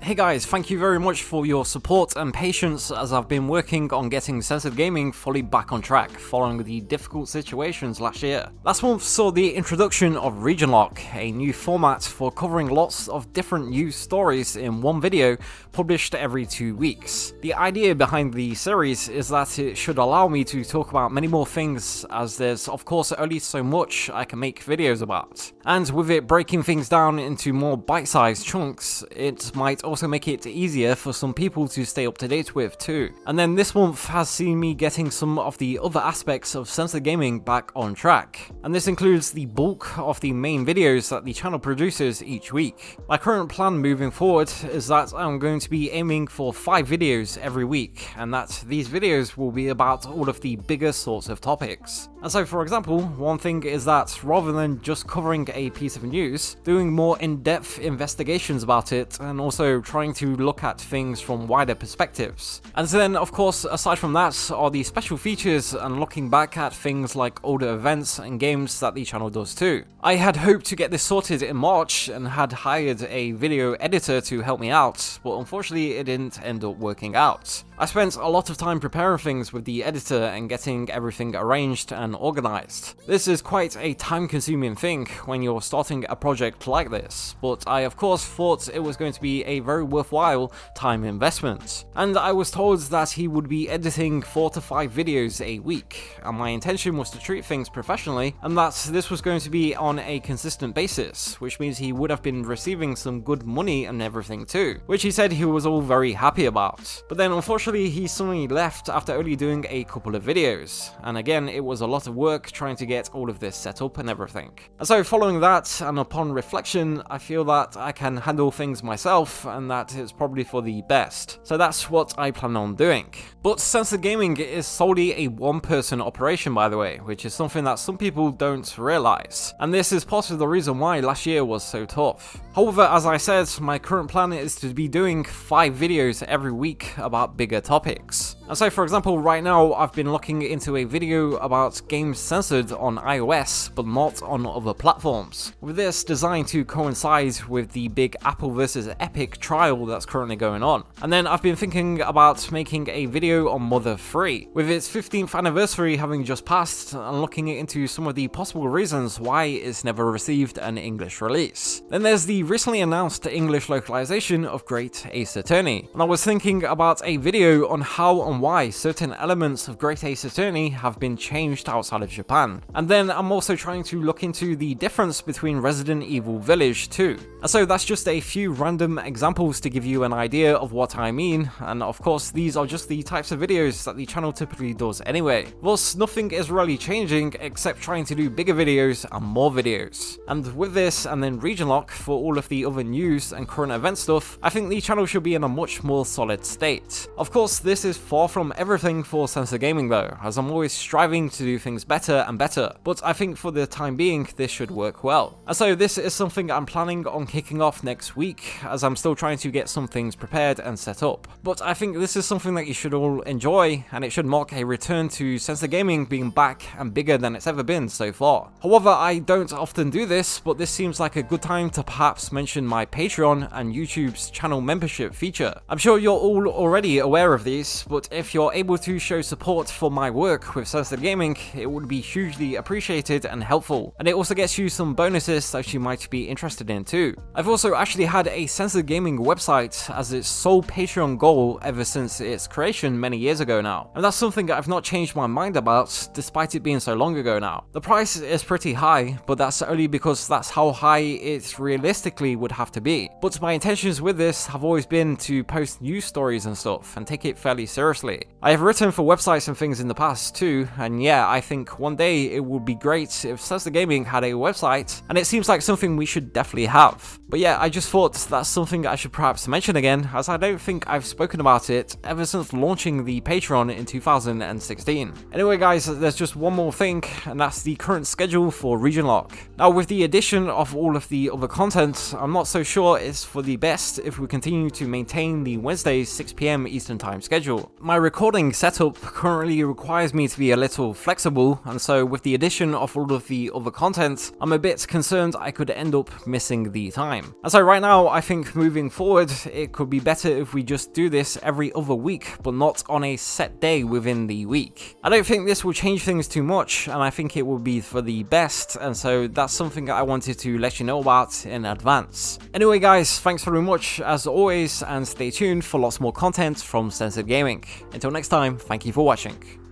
Hey guys, thank you very much for your support and patience as I've been working on getting Censored Gaming fully back on track following the difficult situations last year. Last month saw the introduction of Region Lock, a new format for covering lots of different news stories in one video published every 2 weeks. The idea behind the series is that it should allow me to talk about many more things, as there's of course only so much I can make videos about. And with it breaking things down into more bite-sized chunks, it might also make it easier for some people to stay up to date with too. And then this month has seen me getting some of the other aspects of Censored Gaming back on track. And this includes the bulk of the main videos that the channel produces each week. My current plan moving forward is that I'm going to be aiming for 5 videos every week, and that these videos will be about all of the bigger sorts of topics. And so for example, one thing is that rather than just covering a piece of news, doing more in-depth investigations about it and also trying to look at things from wider perspectives. And then of course, aside from that, are the special features and looking back at things like older events and games that the channel does too. I had hoped to get this sorted in March and had hired a video editor to help me out, but unfortunately it didn't end up working out. I spent a lot of time preparing things with the editor and getting everything arranged and organized. This is quite a time-consuming thing when you're starting a project like this, but I of course thought it was going to be a very worthwhile time investment. And I was told that he would be editing 4 to 5 videos a week, and my intention was to treat things professionally, and that this was going to be on a consistent basis, which means he would have been receiving some good money and everything too, which he said he was all very happy about. But then unfortunately he suddenly left after only doing a couple of videos, and again it was a lot of work trying to get all of this set up and everything. And so following that, and upon reflection, I feel that I can handle things myself and that it's probably for the best. So that's what I plan on doing. But Censored Gaming is solely a one-person operation, by the way, which is something that some people don't realize. And this is part of the reason why last year was so tough. However, as I said, my current plan is to be doing 5 videos every week about bigger topics. And so for example, right now I've been looking into a video about games censored on iOS but not on other platforms, with this designed to coincide with the big Apple versus Epic trial that's currently going on. And then I've been thinking about making a video on Mother 3, with its 15th anniversary having just passed, and looking into some of the possible reasons why it's never received an English release. Then there's the recently announced English localization of Great Ace Attorney, and I was thinking about a video on how and why certain elements of Great Ace Attorney have been changed outside of Japan. And then I'm also trying to look into the difference between Resident Evil Village too. And so that's just a few random examples to give you an idea of what I mean, and of course these are just the types of videos that the channel typically does anyway. Thus nothing is really changing except trying to do bigger videos and more videos. And with this and then Region Lock for all of the other news and current event stuff, I think the channel should be in a much more solid state. Of course this is far from everything for Censored Gaming though, as I'm always striving to do things better and better, but I think for the time being this should work well. And so this is something I'm planning on kicking off next week, as I'm still trying to get some things prepared and set up. But I think this is something that you should all enjoy, and it should mark a return to Censored Gaming being back and bigger than it's ever been so far. However, I don't often do this, but this seems like a good time to perhaps mention my Patreon and YouTube's channel membership feature. I'm sure you're all already aware of these, but if you're able to show support for my work with Censored Gaming, it would be hugely appreciated and helpful, and it also gets you some bonuses that you might be interested in too. I've also actually had a Censored Gaming website as its sole Patreon goal ever since its creation many years ago now, and that's something that I've not changed my mind about despite it being so long ago now. The price is pretty high, but that's only because that's how high it realistically would have to be. But my intentions with this have always been to post news stories and stuff and take it fairly seriously. I have written for websites and things in the past too, and yeah, I think one day it would be great if Censored Gaming had a website, and it seems like something we should definitely have. But yeah, I just thought that's something I should perhaps mention again, as I don't think I've spoken about it ever since launching the Patreon in 2016. Anyway guys, there's just one more thing, and that's the current schedule for Region Lock. Now with the addition of all of the other content, I'm not so sure it's for the best if we continue to maintain the Wednesdays 6 PM Eastern time schedule. My recording setup currently requires me to be a little flexible, and so with the addition of all of the other content, I'm a bit concerned I could end up missing the time. And so right now, I think moving forward, it could be better if we just do this every other week, but not on a set day within the week. I don't think this will change things too much, and I think it will be for the best, and so that's something that I wanted to let you know about in advance. Anyway guys, thanks very much as always, and stay tuned for lots more content from Censored Gaming. Until next time, thank you for watching.